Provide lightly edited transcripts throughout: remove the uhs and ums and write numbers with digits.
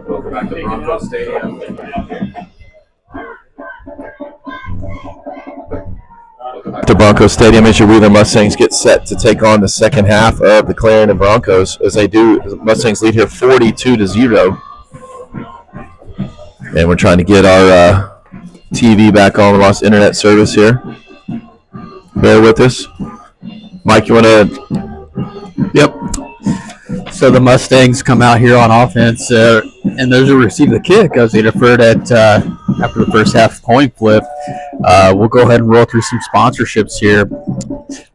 Welcome back to Bronco Stadium. To Bronco Stadium as your Wheeler Mustangs get set to take on the second half of the Clarendon Broncos. As they do, the Mustangs lead here 42-0. And we're trying to get our TV back on. We lost internet service here. Bear with us. Mike, you want to? Yep. So the Mustangs come out here on offense, and those who receive the kick, as they deferred at after the first half coin flip. We'll go ahead and roll through some sponsorships here.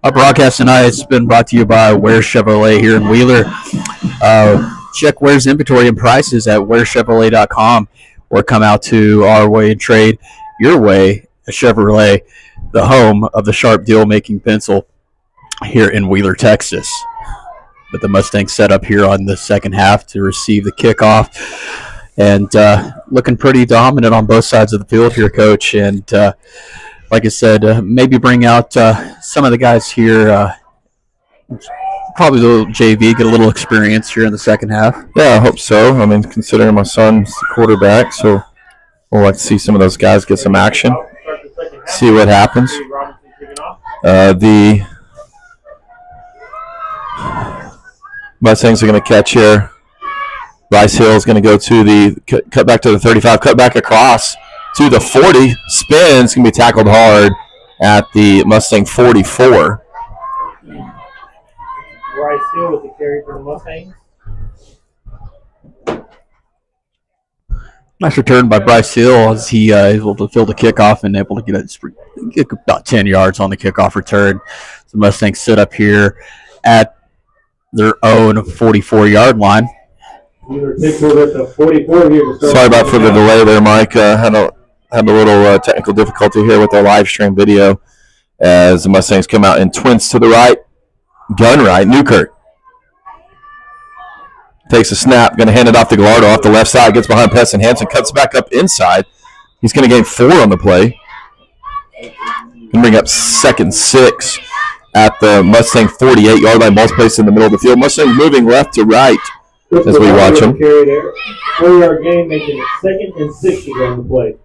Our broadcast tonight has been brought to you by Ware Chevrolet here in Wheeler. Check Ware's inventory and prices at warechevrolet.com, or come out to our way and trade your way a Chevrolet, the home of the sharp deal-making pencil here in Wheeler, Texas. But the Mustangs set up here on the second half to receive the kickoff, and looking pretty dominant on both sides of the field here, Coach. And like I said, maybe bring out some of the guys here, probably the little JV, get a little experience here in the second half. Yeah, I hope so. I mean, considering my son's the quarterback, so we'll like to see some of those guys get some action, see what happens. The Mustangs are going to catch here. Bryce Hill is going to go to the cut back to the 35, cut back across to the 40, spins, going to be tackled hard at the Mustang 44. Bryce Hill with the carry for the Mustangs. Nice return by Bryce Hill as he able to fill the kickoff and able to get about 10 yards on the kickoff return. The Mustangs sit up here at their own 44-yard line. Sorry about for the delay there, Mike. Had a little technical difficulty here with our live stream video as the Mustangs come out in twins to the right, gun right. Newkirk takes a snap, going to hand it off to Gallardo off the left side, gets behind Pesson. Hansen cuts back up inside. He's going to gain 4 on the play. Going to bring up 2nd and 6 at the Mustang 48-yard line. Ball's placed in the middle of the field. Mustangs moving left to right as we watch them. 4-yard gain, making it 2nd and 6 on the play.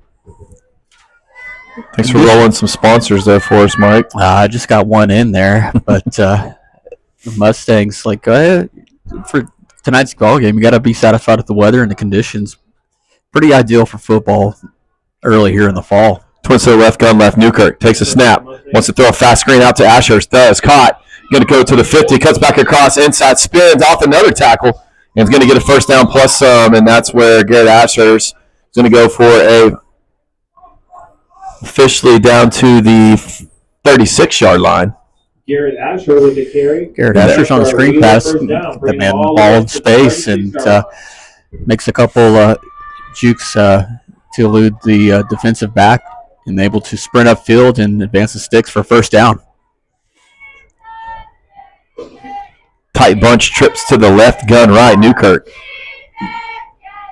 Thanks for rolling some sponsors there for us, Mike. I just got one in there, but the Mustangs, like, for tonight's ball game, you got to be satisfied with the weather and the conditions. Pretty ideal for football early here in the fall. Twins to the left, gun left. Newkirk takes a snap. Wants to throw a fast screen out to Ashurst. Does. Caught. Going to go to the 50. Cuts back across inside. Spins off another tackle. And is going to get a first down plus some. And that's where Garrett Ashurst is going to go for a officially down to the 36-yard line. Garrett Asher with the carry. Garrett Asher's on the screen pass. The man ball in space and makes a couple jukes to elude the defensive back and able to sprint upfield and advance the sticks for first down. Tight bunch, trips to the left, gun right. Newkirk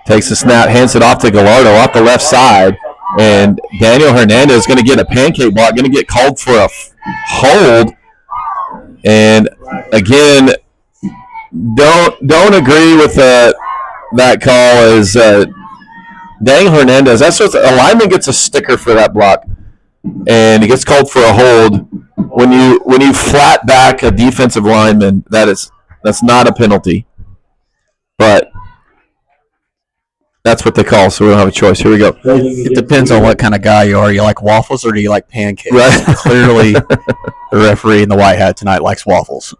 takes the snap, hands it off to Gallardo off the left side. And Daniel Hernandez is going to get a pancake block, going to get called for a hold. And again, don't agree with that call as Daniel Hernandez. That's what a lineman gets a sticker for that block, and he gets called for a hold. When you flat back a defensive lineman, that's not a penalty, but that's what they call. So we don't have a choice. Here we go. It depends on what kind of guy you are. You like waffles or do you like pancakes? Right. Clearly, the referee in the white hat tonight likes waffles.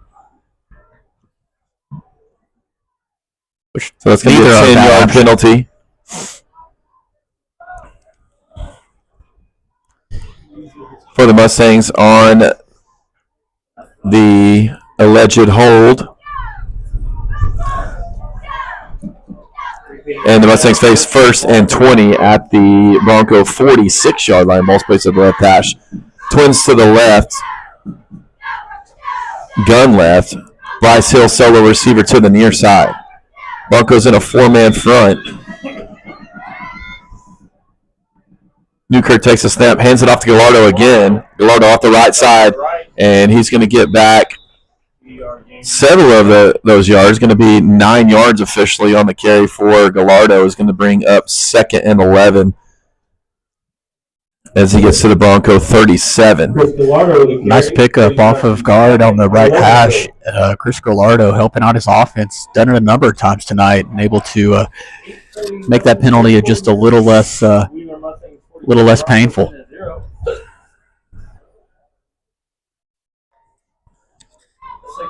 So that's going to be a 10-yard penalty. For the Mustangs on the alleged hold. And the Mustangs face 1st and 20 at the Bronco 46-yard line. Ball's placed at the left hash. Twins to the left. Gun left. Bryce Hill solo receiver to the near side. Broncos in a 4-man front. Newkirk takes a snap, hands it off to Gallardo again. Gallardo off the right side, and he's going to get back several of those yards, going to be 9 yards officially on the carry for Gallardo, is going to bring up 2nd and 11 as he gets to the Bronco 37. Nice pickup off of guard on the right hash. Chris Gallardo helping out his offense. Done it a number of times tonight and able to make that penalty just a little less painful.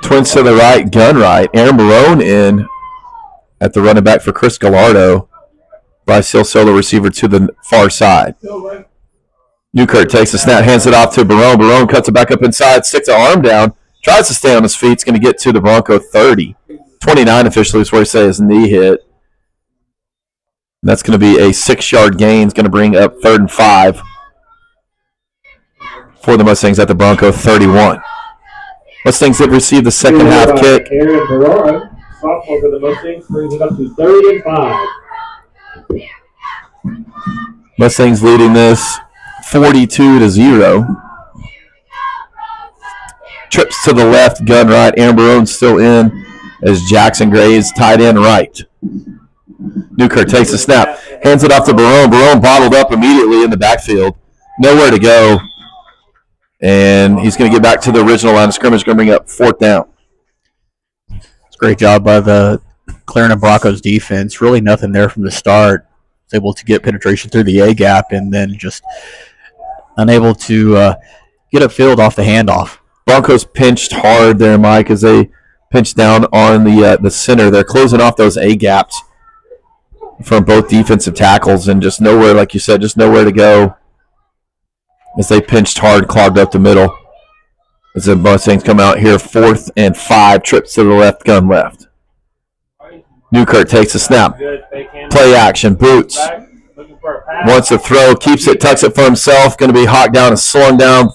Twins to the right, gun right. Aaron Barone in at the running back for Chris Gallardo. Bryce Hill solo receiver to the far side. Newkirk takes the snap, hands it off to Barone. Barone cuts it back up inside, sticks an arm down, tries to stay on his feet. It's going to get to the Bronco 30. 29 officially is where he says his knee hit. And that's going to be a 6-yard gain. It's going to bring up 3rd and 5 for the Mustangs at the Bronco 31. Mustangs have received the second half kick. Aaron Barone, sophomore for the Mustangs, brings it up to 30 and 5. Mustangs leading this 42-0. Trips to the left, gun right. Aaron Barone still in as Jackson Graves tight end right. Newkirk takes the snap, hands it off to Barone. Barone bottled up immediately in the backfield. Nowhere to go. And he's going to get back to the original line of scrimmage, going to bring up 4th down. It's a great job by the Clarendon Broncos defense. Really nothing there from the start. Was able to get penetration through the A gap and then just unable to get upfield off the handoff. Broncos pinched hard there, Mike, as they pinched down on the center. They're closing off those A gaps from both defensive tackles and just nowhere, like you said, just nowhere to go as they pinched hard, clogged up the middle. As the Mustangs come out here, 4th and 5, trips to the left, gun left. Newkirk takes a snap. Play action, boots. Wants to throw, keeps it, tucks it for himself. Going to be hawked down and slung down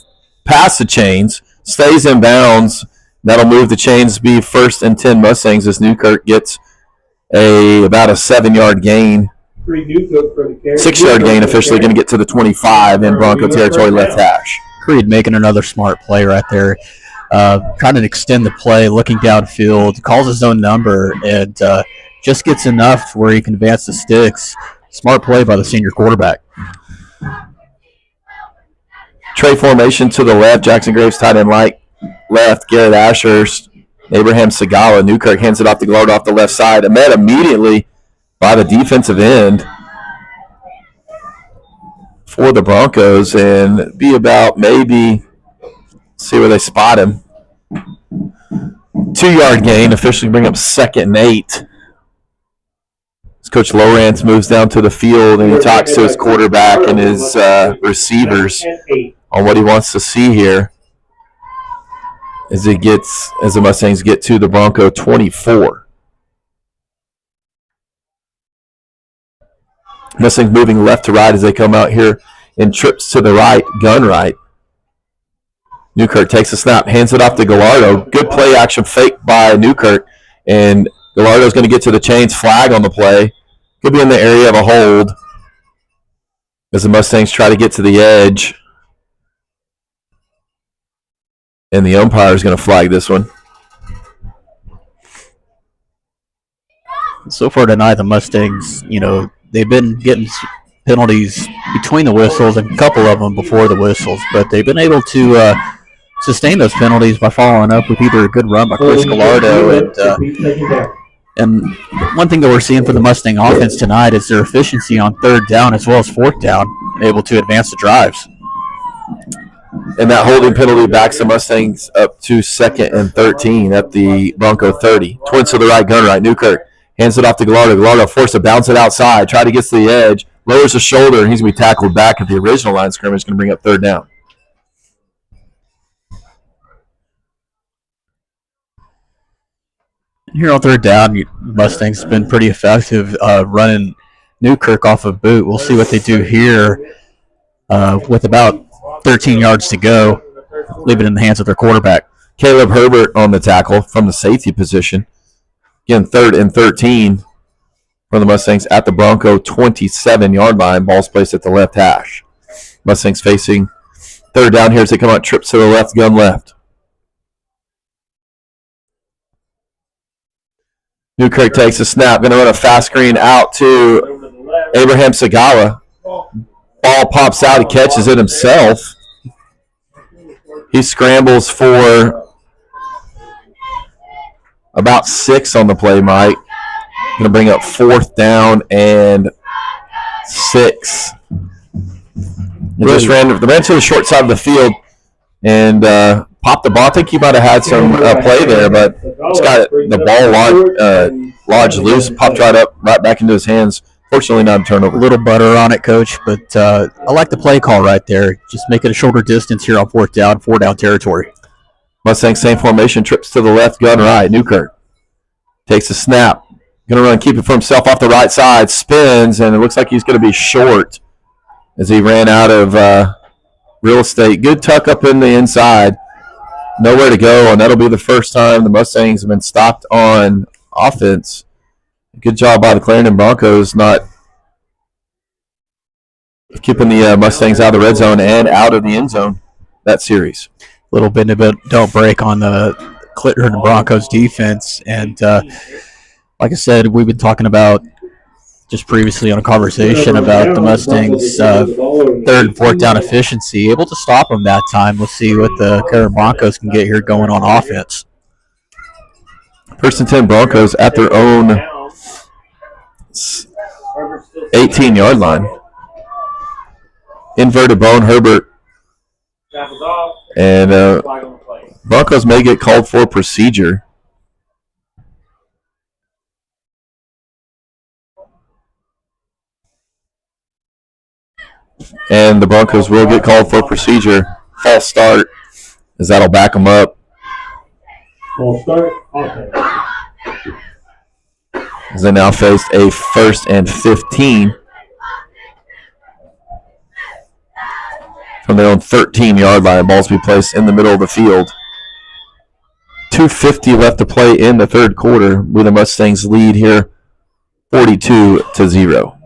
past the chains. Stays in bounds. That'll move the chains to be 1st and 10 Mustangs as Newkirk gets about a 7-yard gain. 6-yard gain officially going to get to the 25 in Bronco territory left hash. Creed making another smart play right there. Trying to extend the play, looking downfield, calls his own number, and just gets enough where he can advance the sticks. Smart play by the senior quarterback. Trey formation to the left. Jackson Graves tight end right. Left. Garrett Ashurst. Abraham Segala. Newkirk hands it off to Gallardo off the left side. And met immediately by the defensive end for the Broncos. And be about maybe see where they spot him. 2-yard gain. Officially bring up 2nd and 8. As Coach Lowrance moves down to the field and he talks to his quarterback and his receivers on what he wants to see here as the Mustangs get to the Bronco 24. Mustangs moving left to right as they come out here in trips to the right, gun right. Newkirk takes a snap, hands it off to Gallardo. Good play action fake by Newkirk, and Gallardo's going to get to the chains. Flag on the play. Could be in the area of a hold as the Mustangs try to get to the edge. And the umpire is going to flag this one. So far tonight, the Mustangs, they've been getting penalties between the whistles and a couple of them before the whistles, but they've been able to sustain those penalties by following up with either a good run by Chris Gallardo and one thing that we're seeing for the Mustang offense tonight is their efficiency on 3rd down as well as 4th down, able to advance the drives. And that holding penalty backs the Mustangs up to 2nd and 13 at the Bronco 30. Twins to the right, gun right. Newkirk hands it off to Gallardo. Gallardo forced to bounce it outside, try to get to the edge, lowers the shoulder, and he's going to be tackled back at the original line of scrimmage, going to bring up 3rd down. Here on 3rd down, Mustangs have been pretty effective running Newkirk off of boot. We'll see what they do here with about 13 yards to go. Leave it in the hands of their quarterback. Caleb Herbert on the tackle from the safety position. Again, 3rd and 13 from the Mustangs at the Bronco 27-yard line. Ball's placed at the left hash. Mustangs facing 3rd down here as they come out, trips to the left, gun left. Newkirk takes a snap. Going to run a fast screen out to Abraham Sagala. Ball pops out. He catches it himself. He scrambles for about 6 on the play, Mike. Going to bring up 4th down and 6. He just ran to the short side of the field and popped the ball. I think he might have had some play there, but just got the ball lodged loose, popped right back into his hands. Fortunately, not a turnover. A little butter on it, Coach, but I like the play call right there. Just make it a shorter distance here on 4th down, 4-down territory. Mustang same formation, trips to the left, gun right. Newkirk takes a snap. Going to run, keep it for himself off the right side, spins, and it looks like he's going to be short as he ran out of real estate. Good tuck up in the inside. Nowhere to go, and that'll be the first time the Mustangs have been stopped on offense. Good job by the Clarendon Broncos not keeping the Mustangs out of the red zone and out of the end zone that series. A little bit of a don't break on the Clarendon Broncos defense, and like I said, we've been talking about just previously on a conversation about the Mustangs' 3rd and 4th down efficiency. Able to stop them that time. Let's see what the Clarendon Broncos can get here going on offense. 1st and 10 Broncos at their own 18-yard line. Inverted bone, Herbert. And Broncos may get called for procedure. And the Broncos will get called for procedure. False start, as that'll back them up. False start. Okay. As they now faced a 1st and 15 from their own 13-yard line. Balls be placed in the middle of the field. 2:50 left to play in the 3rd quarter, with the Mustangs lead here 42-0.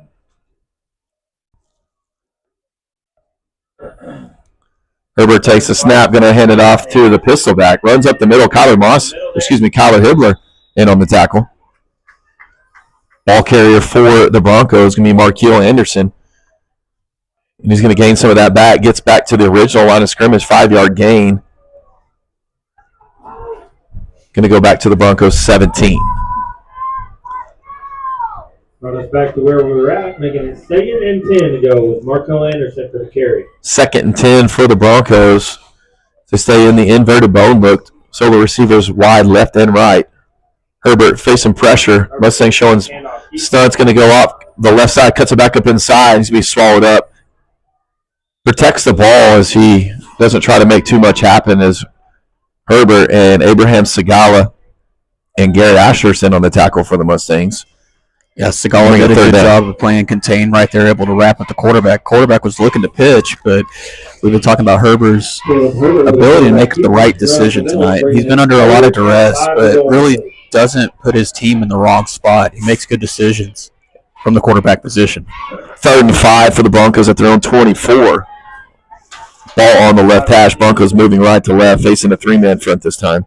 Herbert takes a snap, going to hand it off to the pistol back. Runs up the middle. Kyler Hibbler in on the tackle. Ball carrier for the Broncos is going to be Marquil Anderson. And he's going to gain some of that back. Gets back to the original line of scrimmage, 5-yard gain. Going to go back to the Broncos 17. Brought us back to where we were at, making it 2nd and 10 to go with Marco Anderson for the carry. 2nd and 10 for the Broncos to stay in the inverted bone look. So the receivers wide left and right. Herbert facing pressure. Mustang showing stunts, going to go off the left side, cuts it back up inside. He's going to be swallowed up. Protects the ball as he doesn't try to make too much happen as Herbert and Abraham Sagala and Gary Asherson on the tackle for the Mustangs. Yeah, Sagala did a good job of playing contain right there, able to wrap up the quarterback. Quarterback was looking to pitch, but we've been talking about Herbert's ability to make the right decision tonight. He's been under a lot of duress, but really doesn't put his team in the wrong spot. He makes good decisions from the quarterback position. 3rd and 5 for the Broncos at their own 24. Ball on the left hash. Broncos moving right to left, facing a 3-man front this time.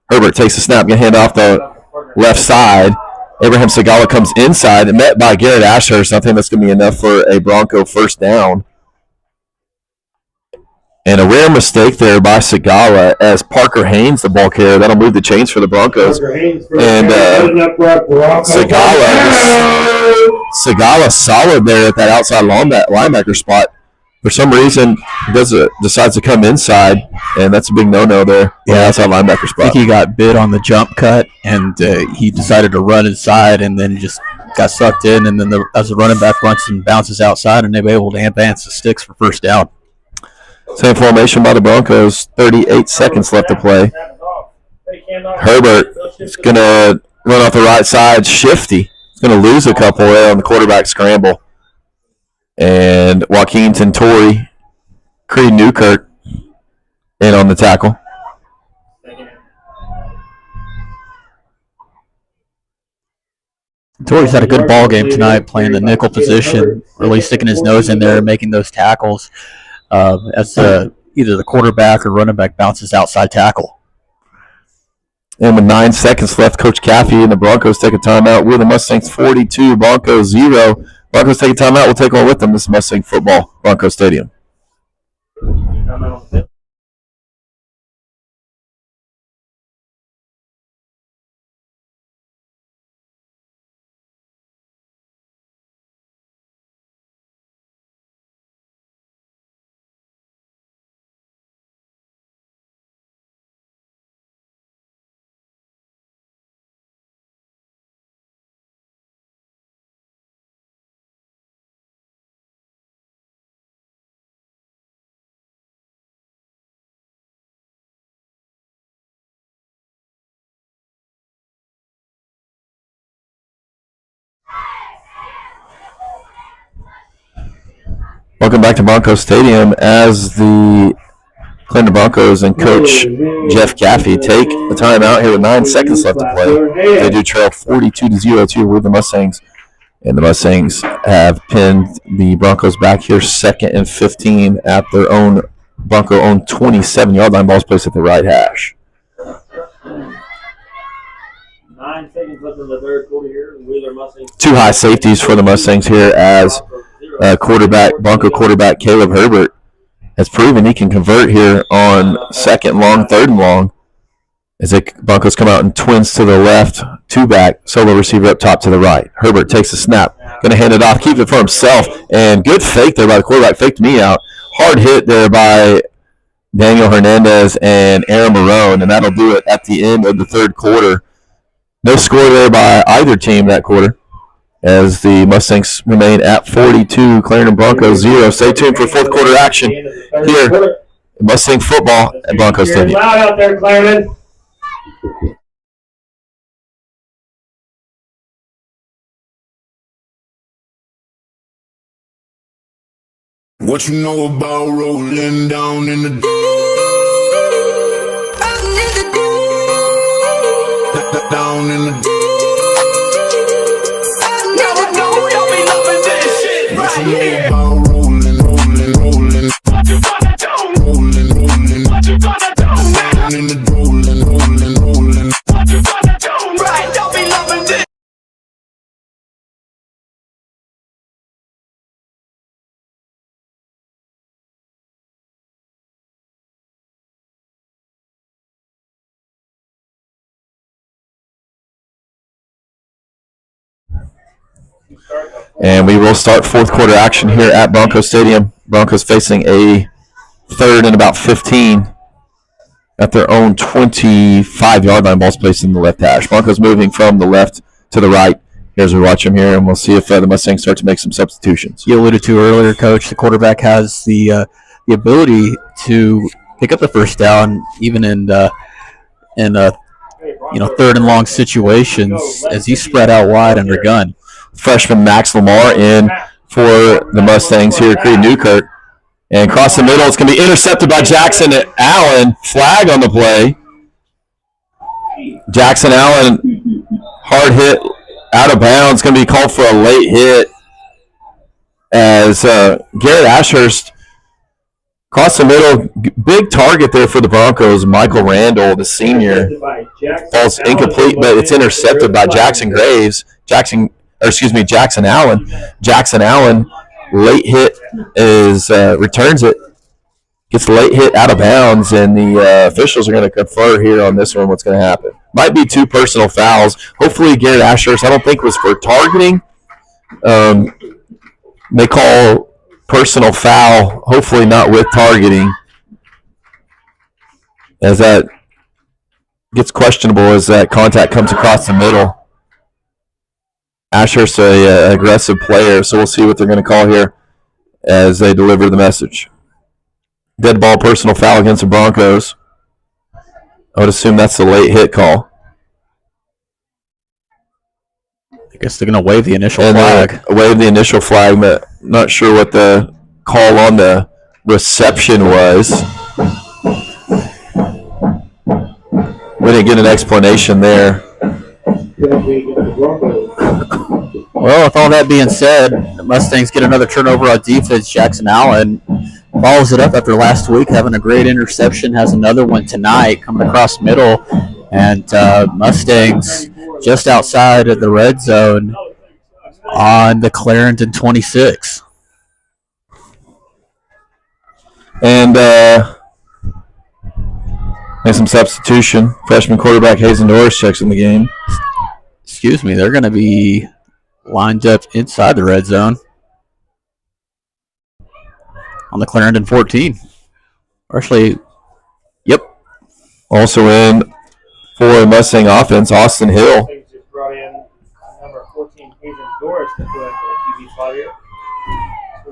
Herbert takes the snap, going to hand off the left side. Abraham Sagala comes inside and met by Garrett Ashurst. I think that's going to be enough for a Bronco 1st down. And a rare mistake there by Sagala as Parker Haynes, the ball carrier. That'll move the chains for the Broncos. And Sagala solid there at that outside linebacker spot. For some reason, he decides to come inside, and that's a big no-no there. Yeah, outside linebacker spot. I think he got bit on the jump cut, and he decided to run inside, and then just got sucked in. And then as the running back runs and bounces outside, and they were able to advance the sticks for 1st down. Same formation by the Broncos. 38 seconds left to play. Herbert is going to run off the right side. Shifty. He's going to lose a couple there on the quarterback scramble. And Joaquin Tentori, Creed Newkirk in on the tackle. Tentori's had a good ball game tonight, playing the nickel position, really sticking his nose in there and making those tackles as either the quarterback or running back bounces outside tackle. And with 9 seconds left, Coach Caffey and the Broncos take a timeout. We're the Mustangs 42, Broncos 0. Broncos take a timeout. We'll take one with them. This is Mustang Football, Broncos Stadium. Welcome back to Broncos Stadium as the Clarendon Broncos and Coach Jeff Caffey take the timeout here with 9 seconds left to play. They do trail 42-0 with the Mustangs. And the Mustangs have pinned the Broncos back here 2nd and 15 at their own Bronco-owned 27-yard line. Ball's placed at the right hash. 9 seconds left in the third quarter here. Wheeler Mustangs. 2 high safeties for the Mustangs here as Bronco quarterback Caleb Herbert has proven he can convert here on 2nd and long, 3rd and long. As the Broncos come out and twins to the left, 2 back, solo receiver up top to the right. Herbert takes a snap, going to hand it off, keep it for himself, and good fake there by the quarterback, faked me out. Hard hit there by Daniel Hernandez and Aaron Marone, and that'll do it at the end of the third quarter. No score there by either team that quarter, as the Mustangs remain at 42, Clarendon Broncos 0. Stay tuned for fourth quarter action here in Mustang Football at Broncos Stadium. Loud out there, Clarendon. What you know about rolling down in the down in the what you know about rolling what you gonna do rolling what you gonna do down in the rolling what you gonna do right don't be loving this. And we will start fourth quarter action here at Broncos Stadium. Broncos facing a 3rd and about 15 at their own 25-yard line. Ball's placed in the left hash. Broncos moving from the left to the right. Here's we watch them here, and we'll see if the Mustangs start to make some substitutions. You alluded to earlier, Coach, the quarterback has the ability to pick up the first down even in 3rd and long situations as he's spread out wide under gun. Freshman Max Lamar in for the Mustangs here at Creed Newkirk. And across the middle, it's going to be intercepted by Jackson Allen. Flag on the play. Jackson Allen, hard hit, out of bounds. Going to be called for a late hit as Garrett Ashurst across the middle. Big target there for the Broncos. Michael Randall, the senior, falls incomplete, but it's intercepted by Jackson Allen. Jackson Allen, late hit returns it, gets the late hit out of bounds, and the officials are going to confer here on this one what's going to happen. Might be 2 personal fouls. Hopefully Garrett Ashurst, I don't think was for targeting. They call personal foul, hopefully not with targeting, as that gets questionable as that contact comes across the middle. Ashurst's an aggressive player, so we'll see what they're going to call here as they deliver the message. Dead ball personal foul against the Broncos. I would assume that's the late hit call. I guess they're going to wave the initial flag. Wave the initial flag, but not sure what the call on the reception was. We didn't get an explanation there. Well, with all that being said, the Mustangs get another turnover on defense. Jackson Allen follows it up after last week, having a great interception, has another one tonight coming across middle, And Mustangs just outside of the red zone on the Clarendon 26. And make some substitution. Freshman quarterback Hazen Norris checks in the game. Excuse me, they're going to be lined up inside the red zone on the Clarendon 14. Or actually, yep. Also in for Mustang offense, Austin Hill. Just brought in number 14, Hazen Doris, to fill in for the QB spot here.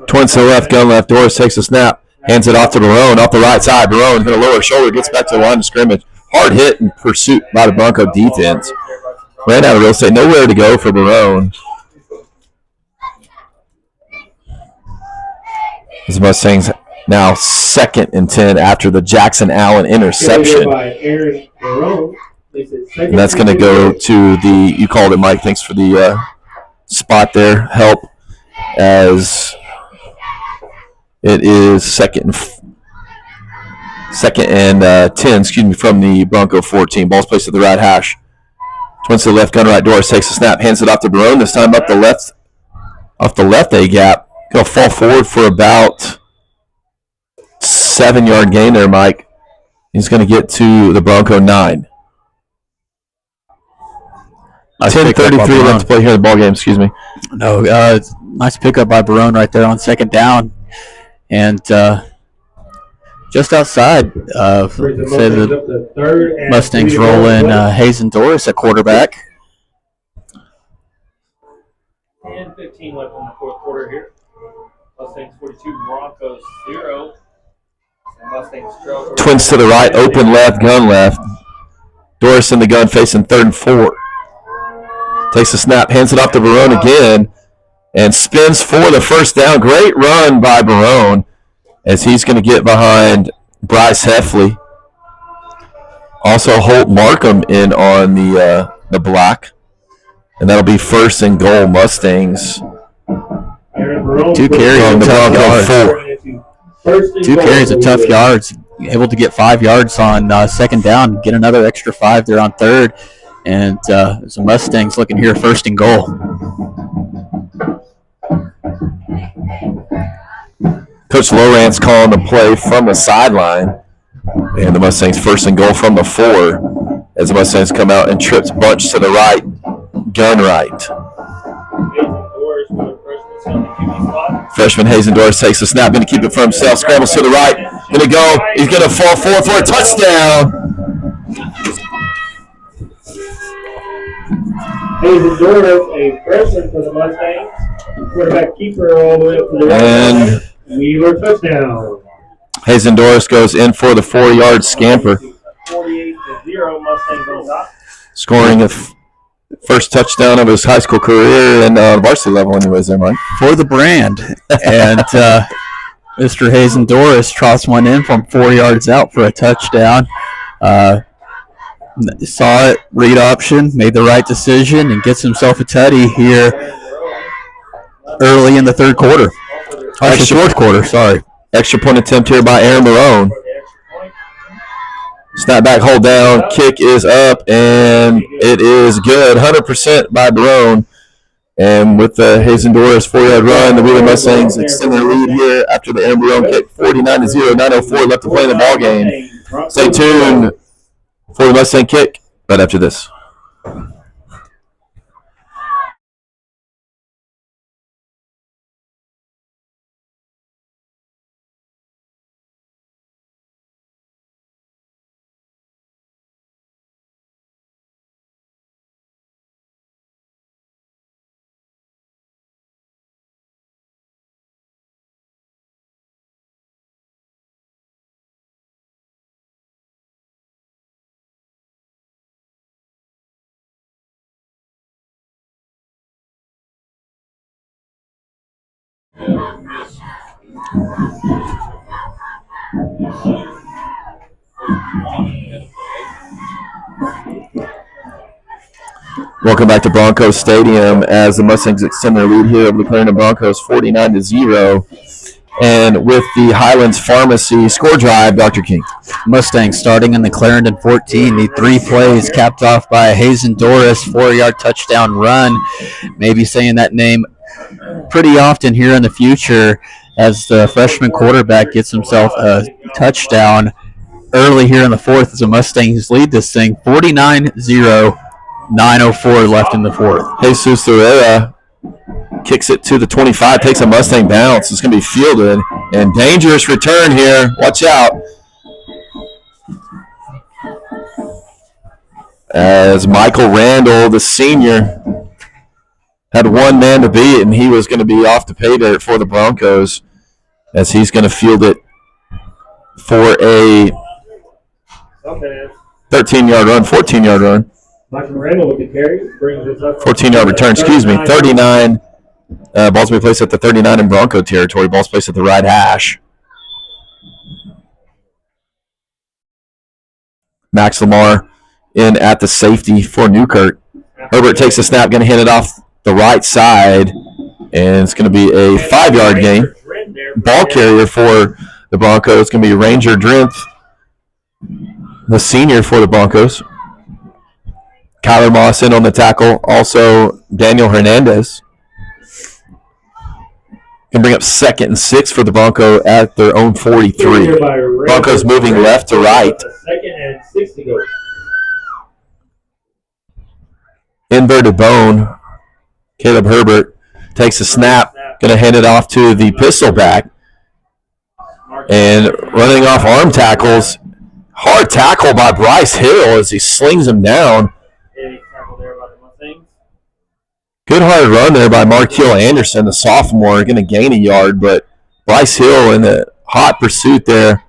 Twins to the left, gun left. Doris takes a snap, hands it off to Barone, off the right side. Barone's going to lower his shoulder, gets back to the line of scrimmage. Hard hit in pursuit by the Bronco defense. Ran out of real estate, nowhere to go for Barone. The Mustangs now 2nd and 10 after the Jackson Allen interception. And that's going to go to the, you called it, Mike, thanks for the spot there, help, as it is second and 10, from the Bronco 14. Ball's placed at the right hash. Twins to the left, gun right. Doris takes a snap, hands it off to Barone. This time up the left, off the left A gap. Going to fall forward for about 7-yard gain there, Mike. He's going to get to the Bronco 9. Nice 10:33 left to play here in the ball game. Excuse me. No, nice pickup by Barone right there on second down, and just outside. Say the Mustangs roll in Hazen Doris at quarterback. 10:15 left in the fourth quarter here. Mustangs 42, Broncos 0. Mustangs trail. Twins to the right, open left, gun left. Doris in the gun facing 3rd and 4. Takes a snap, hands it off to Barone again, and spins for the first down. Great run by Barone as he's going to get behind Bryce Heffley. Also Holt Markham in on the block. And that'll be 1st and goal, Mustangs. 2 carries on of the tough Bronco yards. 2 carries of tough yards. Able to get 5 yards on second down, get another extra 5 there on third. And the Mustangs looking here 1st and goal. Coach Lowrance calling the play from the sideline. And the Mustangs 1st and goal from the 4 as the Mustangs come out and trips bunch to the right, gun right. Freshman Hazen Doris takes the snap, going to keep it for himself, scrambles to the right, going to go, he's going to fall forward for a touchdown. Hazen Doris, a freshman for the Mustangs. Quarterback keeper all the way up to the right. And Weaver touchdown. Hazen Doris goes in for the 4-yard scamper. 48-0 Mustangs on top. Scoring a first touchdown of his high school career and varsity level anyways there, Mike. For the brand. And Mr. Hazen Doris trots one in from 4 yards out for a touchdown. Saw it, read option, made the right decision, and gets himself a tutty here early in the third quarter. Actually, fourth quarter, sorry. Extra point attempt here by Aaron Barone. Snap back, hold down, kick is up, and it is good. 100% by Barone. And with the Hazen Doris 4-yard run, the Wheeler Mustangs extend their lead here after the Aaron Barone kick. 49-0, 9:04 left to play in the ball game. Stay tuned for the Mustang kick right after this. Welcome back to Broncos Stadium as the Mustangs extend their lead here over the Clarendon Broncos 49-0. And with the Highlands Pharmacy score drive, Dr. King. Mustangs starting in the Clarendon 14. The 3 plays capped off by a Hazen Doris 4-yard touchdown run. Maybe saying that name pretty often here in the future as the freshman quarterback gets himself a touchdown early here in the fourth as the Mustangs lead this thing 49-0, 9:04 left in the fourth. Jesus Herrera kicks it to the 25, takes a Mustang bounce. It's going to be fielded. And dangerous return here. Watch out. As Michael Randall, the senior, had one man to beat, and he was going to be off the pay dirt for the Broncos as he's going to field it for a 13-yard run, 14-yard run. Michael Randall with the carry brings us up. 14-yard return, 39. Ball's going to be placed at the 39 in Bronco territory. Ball's placed at the right hash. Max Lamar in at the safety for Newkirk. Herbert takes a snap, going to hand it off the right side, and it's going to be a 5-yard gain. Ball carrier for the Broncos going to be Ranger Drenth, the senior for the Broncos. Kyler Moss in on the tackle. Also, Daniel Hernandez can bring up 2nd and 6 for the Bronco at their own 43. Broncos moving left to right. 2nd and 6 to go. Inverted bone. Caleb Herbert takes a snap. Going to hand it off to the pistol back. And running off arm tackles. Hard tackle by Bryce Hill as he slings him down. Good hard run there by Markeel Anderson, the sophomore, going to gain a yard, but Bryce Hill in the hot pursuit there.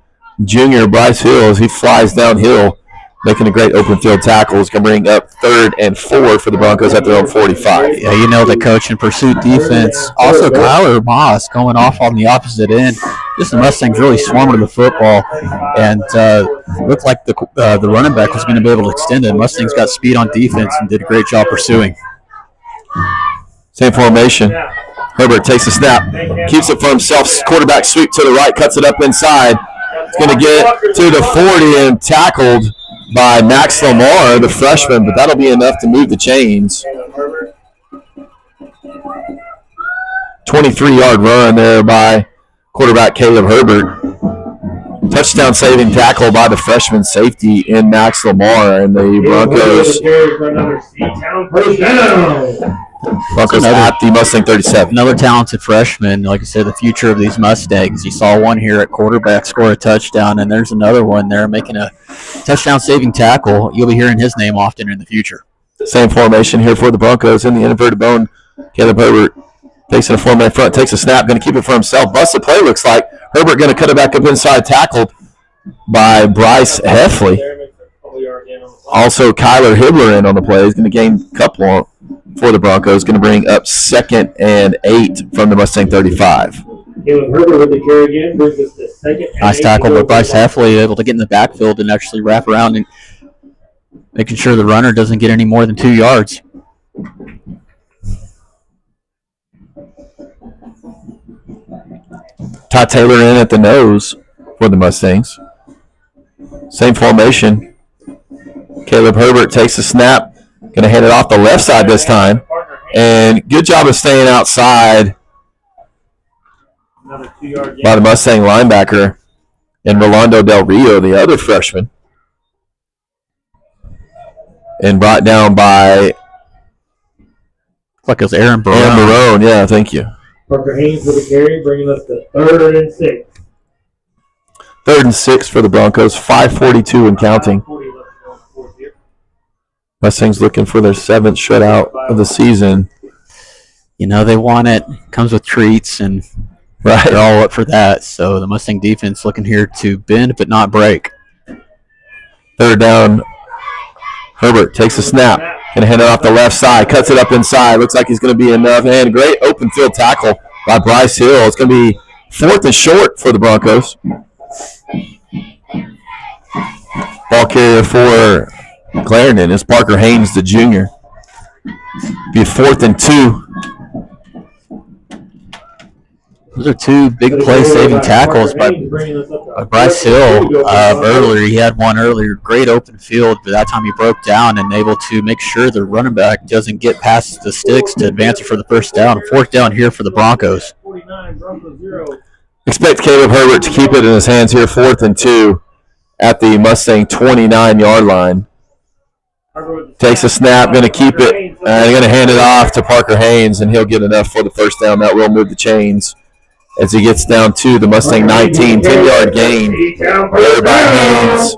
Junior Bryce Hill as he flies downhill, making a great open field tackle. Is going to bring up 3rd and 4 for the Broncos at their own 45. Yeah, you know the coach in pursuit defense. Also, Kyler Moss going off on the opposite end. Just the Mustangs really swarming the football, and looked like the running back was going to be able to extend it. Mustangs got speed on defense and did a great job pursuing. Same formation. Herbert takes a snap, keeps it for himself. Quarterback sweep to the right, cuts it up inside. It's going to get to the 40 and tackled by Max Lamar, the freshman, but that'll be enough to move the chains. 23-yard run there by quarterback Caleb Herbert. Touchdown saving tackle by the freshman safety in Max Lamar, and the Broncos at the Mustang 37. Another talented freshman, like I said, the future of these Mustangs. You saw one here at quarterback score a touchdown, and there's another one there making a touchdown saving tackle. You'll be hearing his name often in the future. Same formation here for the Broncos in the inverted bone. Caleb Herbert takes in a 4-man front, takes a snap, going to keep it for himself. Busted play, looks like. Herbert going to cut it back up inside, tackled by Bryce Heffley. Also, Kyler Hibbler in on the play. He's going to gain a couple for the Broncos. Going to bring up 2nd and 8 from the Mustang 35. Caleb Herbert with the carry again brings us to 2nd and 8. Nice tackle by Bryce Heffley, able to get in the backfield and actually wrap around and making sure the runner doesn't get any more than 2 yards. Ty Taylor in at the nose for the Mustangs. Same formation. Caleb Herbert takes the snap. Going to hand it off the left side this time. And good job of staying outside by the Mustang linebacker and Rolando Del Rio, the other freshman. And brought down by Like it was Aaron Barone. Aaron Barone, yeah, thank you. Parker Haynes with the carry, bringing us to 3rd and 6. 3rd and 6 for the Broncos, 5:42 and counting. Mustangs looking for their 7th shutout of the season. You know, they want it. Comes with treats, and they're all up for that. So the Mustang defense looking here to bend but not break. 3rd down. Herbert takes a snap. Going to hand it off the left side. Cuts it up inside. Looks like he's going to be enough. And great open field tackle by Bryce Hill. It's going to be 4th and short for the Broncos. Ball carrier for Clarendon is Parker Haynes, the junior. Be 4th and 2. Those are two big play-saving tackles by Bryce Hill earlier. He had one earlier, great open field, but that time he broke down and able to make sure the running back doesn't get past the sticks to advance it for the first down. Fourth down here for the Broncos. Expect Caleb Herbert to keep it in his hands here, 4th and 2 at the Mustang 29-yard line. Takes a snap, going to keep it, and going to hand it off to Parker Haynes, and he'll get enough for the first down. That will move the chains as he gets down to the Mustang 19, 10-yard gain. There by Haynes.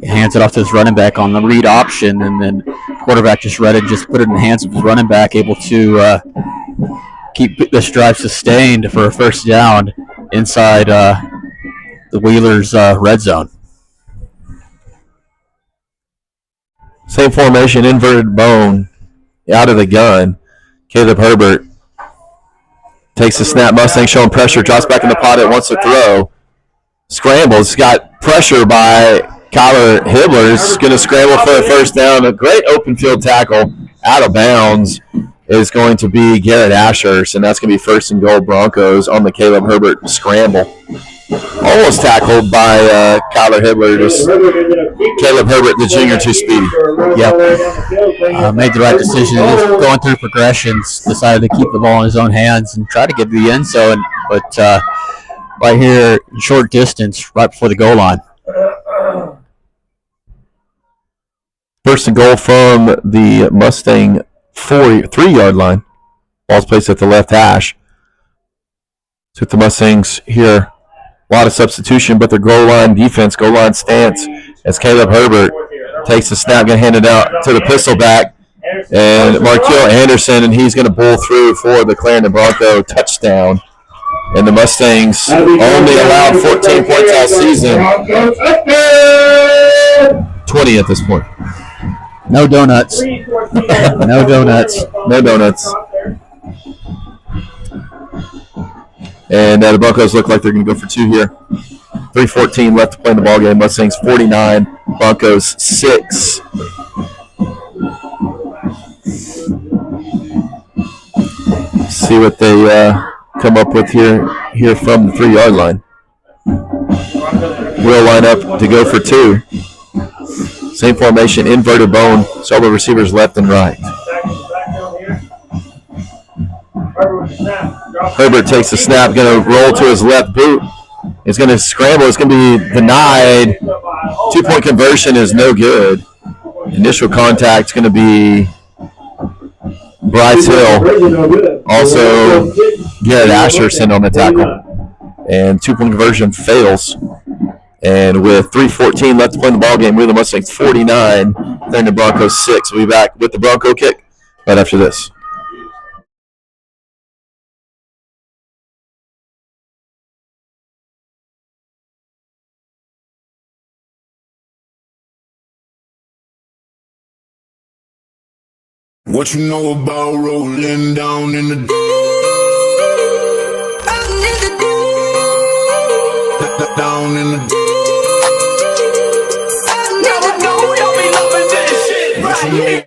He hands it off to his running back on the read option, and then quarterback just read it, just put it in the hands of his running back, able to keep this drive sustained for a first down inside the Wheelers' red zone. Same formation, inverted bone, out of the gun. Caleb Herbert takes the snap. Mustang showing pressure, drops back in the pocket, wants to throw. Scrambles, got pressure by Kyler Hibbler. Is going to scramble for a first down. A great open field tackle out of bounds is going to be Garrett Ashurst, and that's going to be 1st and goal Broncos on the Caleb Herbert scramble. Almost tackled by Kyler Hibbler. Just Caleb Herbert, the junior, too speedy. Yep. Made the right decision. Just going through progressions, decided to keep the ball in his own hands and try to get to the end zone. But right here, short distance, right before the goal line. 1st and goal from the Mustang 3-yard line. Ball's placed at the left hash. So with the Mustangs here, a lot of substitution, but their goal line defense, goal line stance, as Caleb Herbert takes the snap, going to hand it out to the pistol back, and Marquil Anderson, and he's going to bull through for the Clarendon Bronco touchdown. And the Mustangs only allowed 14 points all season. 20 at this point. No donuts. No donuts. No donuts. And the Broncos look like they're going to go for 2 here. 3:14 left to play in the ballgame. Mustangs 49, Broncos 6. See what they come up with here from the 3-yard line. We'll line up to go for 2. Same formation, inverted bone, several receivers left and right. Herbert takes the snap, going to roll to his left boot. He's going to scramble. It's going to be denied. 2-point conversion is no good. Initial contact is going to be Bryce Hill. Also, Garrett Asherson on the tackle. And 2-point conversion fails. And with 3:14 left to play in the ballgame, we're the Mustangs 49, then the Broncos 6. We'll be back with the Bronco kick right after this. What you know about rolling down in the down in the what you know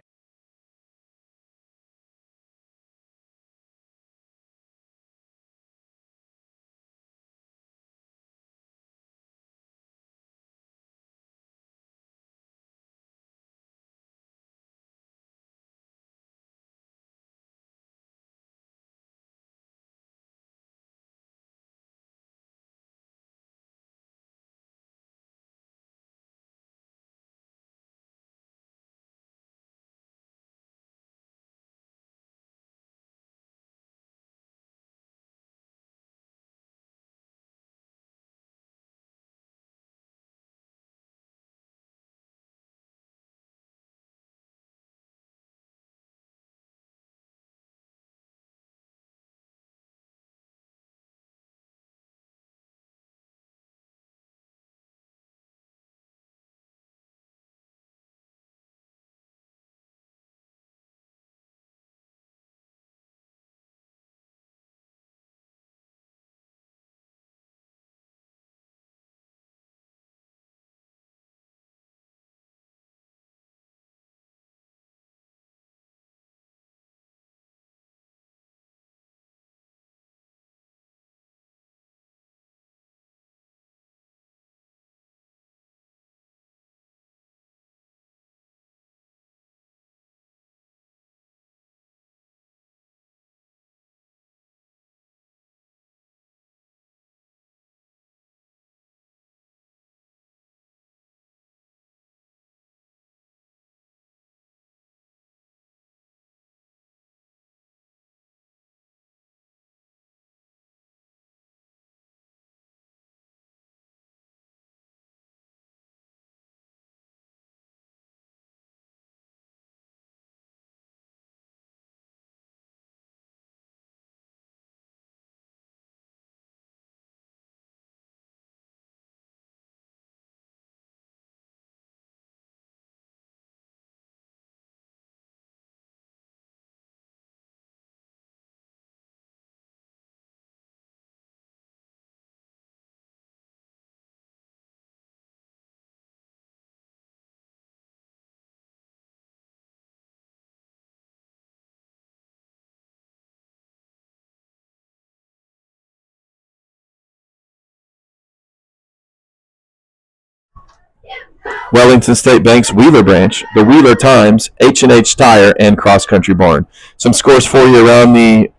Wellington State Bank's Wheeler branch, the Wheeler Times, H&H Tire, and Cross Country Barn. Some scores for you around the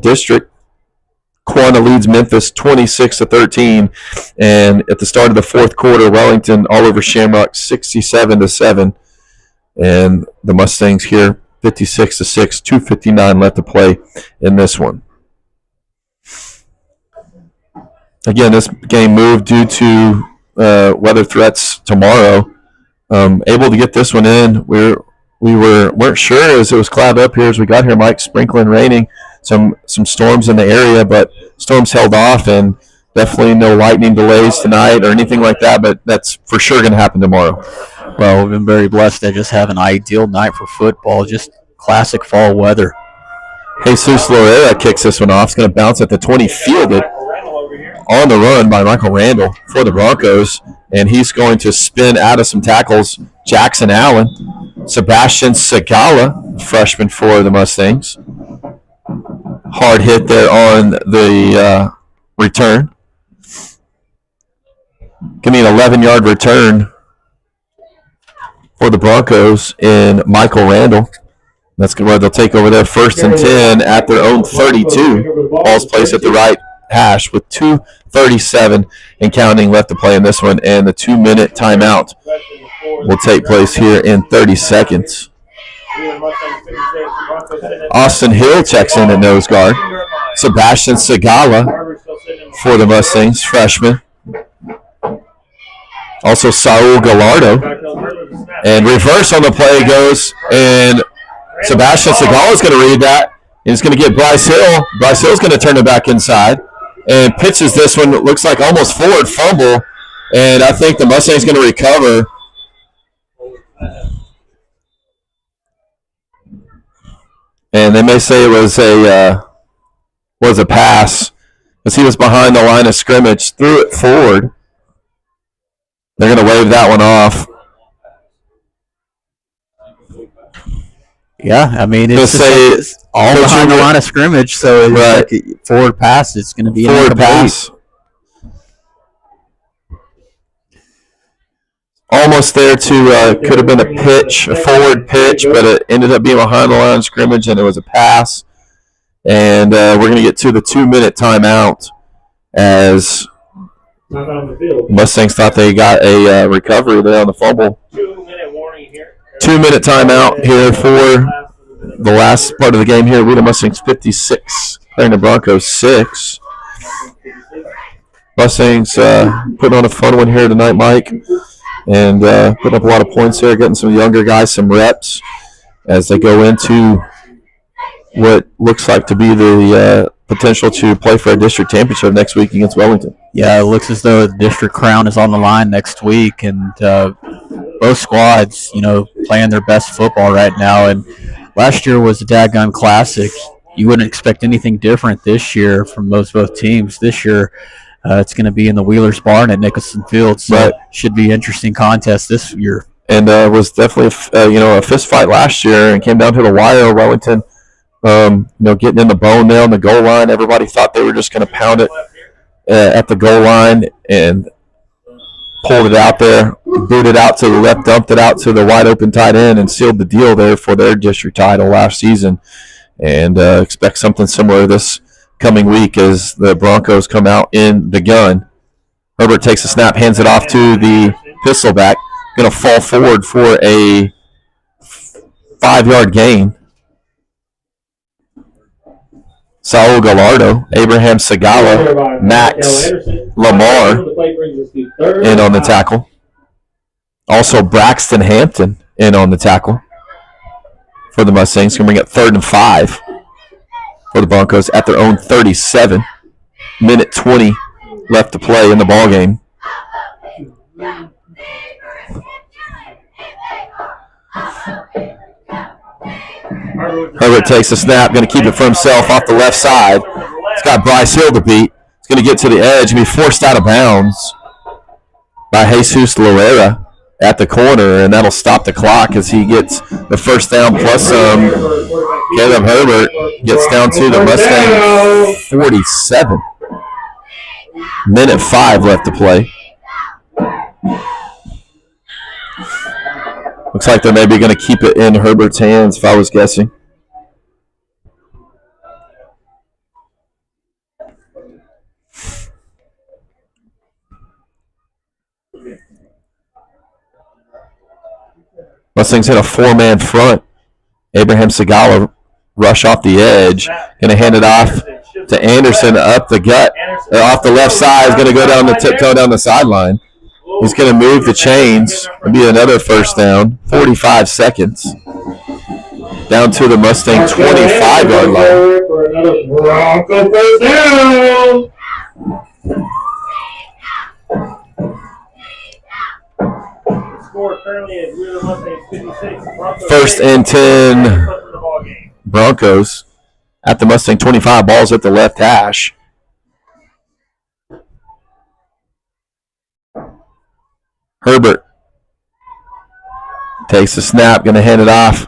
district. Quanah leads Memphis 26-13, and at the start of the fourth quarter, Wellington all over Shamrock 67-7, and the Mustangs here 56-6, 2:59 left to play in this one. Again, this game moved due to weather threats tomorrow. Able to get this one in. We weren't sure as it was clouded up here as we got here, Mike. Sprinkling, raining, some storms in the area, but storms held off, and definitely no lightning delays tonight or anything like that. But that's for sure going to happen tomorrow. Well, we've been very blessed to just have an ideal night for football. Just classic fall weather. Jesus Loera kicks this one off. It's going to bounce at the 20, fielded on the run by Michael Randall for the Broncos, and he's going to spin out of some tackles. Jackson Allen, Sebastian Segala, freshman for the Mustangs. Hard hit there on the return. Give me an 11-yard return for the Broncos in Michael Randall. That's where they'll take over their 1st and 10 at their own 32. Ball's placed at the right hash with 2:37 and counting left to play in this one, and the 2-minute timeout will take place here in 30 seconds. Austin Hill checks in at nose guard. Sebastian Segala for the Mustangs, freshman. Also Saul Gallardo. And reverse on the play goes, and Sebastian Segala is going to read that. He's going to get Bryce Hill. Bryce Hill's going to turn it back inside and pitches this one. It looks like almost forward fumble, and I think the Mustangs going to recover. And they may say it was a pass because he was behind the line of scrimmage, threw it forward. They're going to wave that one off. Yeah, I mean, it's all behind the line of scrimmage, so it's right. like a forward pass. It's going to be forward pass. Almost there to could have been a pitch, a forward pitch, but it ended up being behind the line of scrimmage, and it was a pass. And we're going to get to the 2-minute timeout as Mustangs thought they got a recovery there on the fumble. 2-minute warning here. 2-minute timeout here for the last part of the game here. Wheeler Mustangs 56, Clarendon Broncos 6. Mustangs putting on a fun one here tonight, Mike, and putting up a lot of points here, getting some younger guys some reps as they go into what looks like to be the potential to play for a district championship next week against Wellington. Yeah, it looks as though the district crown is on the line next week, and both squads, playing their best football right now. And last year was a dadgun classic. You wouldn't expect anything different this year from both teams. This year, it's going to be in the Wheelers Barn at Nicholson Field, so right. It should be an interesting contest this year. And was definitely a fist fight last year, and came down to the wire. Wellington, getting in the bone there on the goal line. Everybody thought they were just going to pound it at the goal line, and pulled it out there, booted out to the left, dumped it out to the wide open tight end, and sealed the deal there for their district title last season. And expect something similar this coming week as the Broncos come out in the gun. Herbert takes a snap, hands it off to the pistol back. Going to fall forward for a 5-yard gain. Saul Gallardo, Abraham Segala, Max Lamar in on the tackle. Also Braxton Hampton in on the tackle for the Mustangs. Going to bring up 3rd and 5 for the Broncos at their own 37. Minute 20 left to play in the ball game. Herbert takes a snap, going to keep it for himself off the left side. He's got Bryce Hill to beat. He's going to get to the edge and be forced out of bounds by Jesus Loera at the corner, and that'll stop the clock as he gets the first down plus some. Caleb Herbert gets down to the Mustang 47. Minute 5 left to play. Looks like they're maybe going to keep it in Herbert's hands, if I was guessing. Mustangs hit a 4-man front. Abraham Segala rush off the edge. Going to hand it off to Anderson up the gut. Off the left side. Is going to go down the tiptoe down the sideline. He's going to move the chains. It'll be another first down. 45 seconds. Down to the Mustang 25-yard line. For another Bronco first down. Score currently is Wheeler Mustangs 56. Broncos 1st and 10 Broncos at the Mustang 25. Ball's at the left hash. Herbert takes the snap, going to hand it off.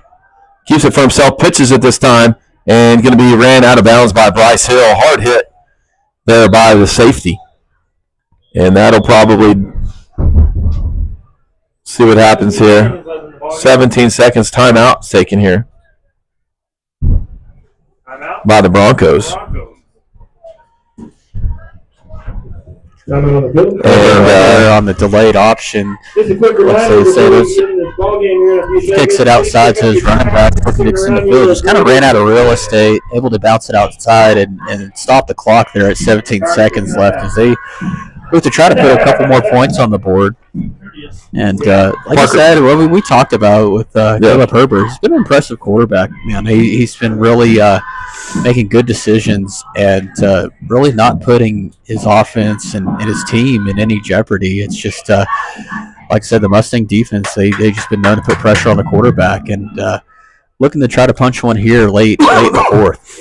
Keeps it for himself, pitches it this time, and going to be ran out of bounds by Bryce Hill. Hard hit there by the safety. And that'll probably see what happens here. 17 seconds timeout taken here by the Broncos. And on the delayed option, let's say kicks it outside to his running back, looking to extend the field. Just kind of ran out of real estate, able to bounce it outside and stop the clock there at 17 seconds left as they go to try to put a couple more points on the board. And like I said, what we talked about with Caleb Herbert, he's been an impressive quarterback, man. He's been really making good decisions and really not putting his offense and his team in any jeopardy. It's just, like I said, the Mustang defense, they've just been known to put pressure on the quarterback and looking to try to punch one here late in the fourth.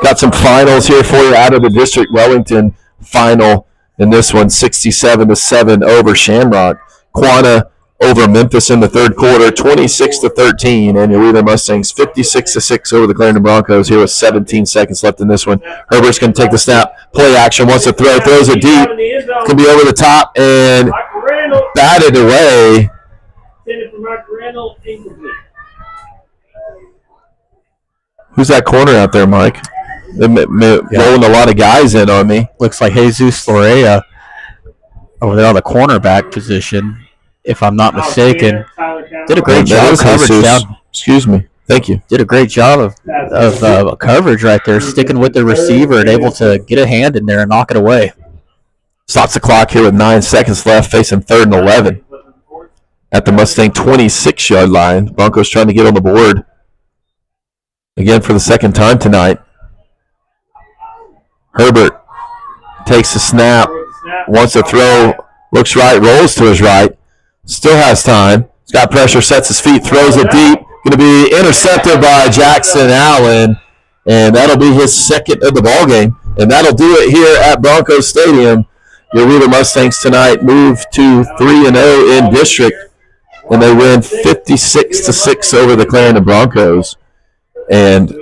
Got some finals here for you out of the district. Wellington final in this one, 67-7 over Shamrock. Quanah over Memphis in the third quarter, 26-13, and your Wheeler Mustangs 56-6 over the Clarendon Broncos here with 17 seconds left in this one. Herbert's going to take the snap, play action, wants to throw, throws it deep. It's going to be over the top and batted away. Who's that corner out there, Mike? They're rolling a lot of guys in on me. Looks like Jesus Lorea over there on the cornerback position, if I'm not mistaken. Did a great job of coverage down. Excuse me. Thank you. Did a great job of coverage right there, sticking with the receiver and able to get a hand in there and knock it away. Stops the clock here with 9 seconds left, facing 3rd and 11 at the Mustang 26-yard line. Broncos trying to get on the board again for the second time tonight. Herbert takes the snap, wants to throw, looks right, rolls to his right, still has time. He's got pressure, sets his feet, throws it deep. Going to be intercepted by Jackson Allen, and that'll be his second of the ballgame. And that'll do it here at Broncos Stadium. Your Wheeler Mustangs tonight move to 3-0 in district, and they win 56-6 over the Clarendon Broncos. And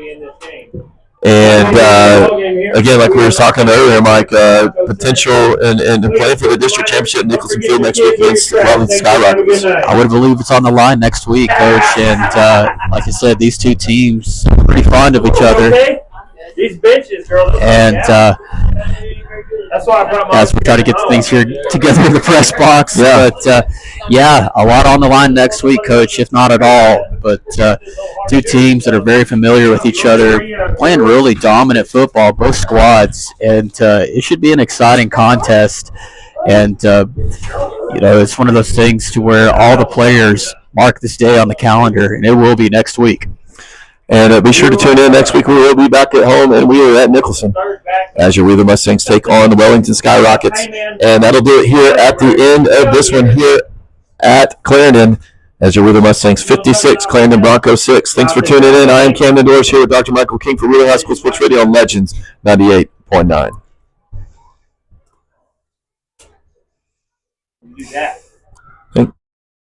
again, like we were talking earlier, Mike, potential and playing for the district championship at Nicholson Field next week against Wellington Skyrockets. I would believe it's on the line next week, Coach. And like I said, these two teams are pretty fond of each other. These benches, girl. And that's why I brought my. As we try to get things here together in the press box. Yeah. But a lot on the line next week, Coach, if not at all. But two teams that are very familiar with each other, playing really dominant football, both squads, and it should be an exciting contest. And it's one of those things to where all the players mark this day on the calendar, and it will be next week. And be sure to tune in next week. We will be back at home, and we are at Nicholson as your Wheeler Mustangs take on the Wellington Skyrockets. And that'll do it here at the end of this one here at Clarendon as your Wheeler Mustangs 56, Clarendon Broncos 6. Thanks for tuning in. I am Camden Dorsch here with Dr. Michael King for Wheeler High School Sports Radio on Legends 98.9. Do that.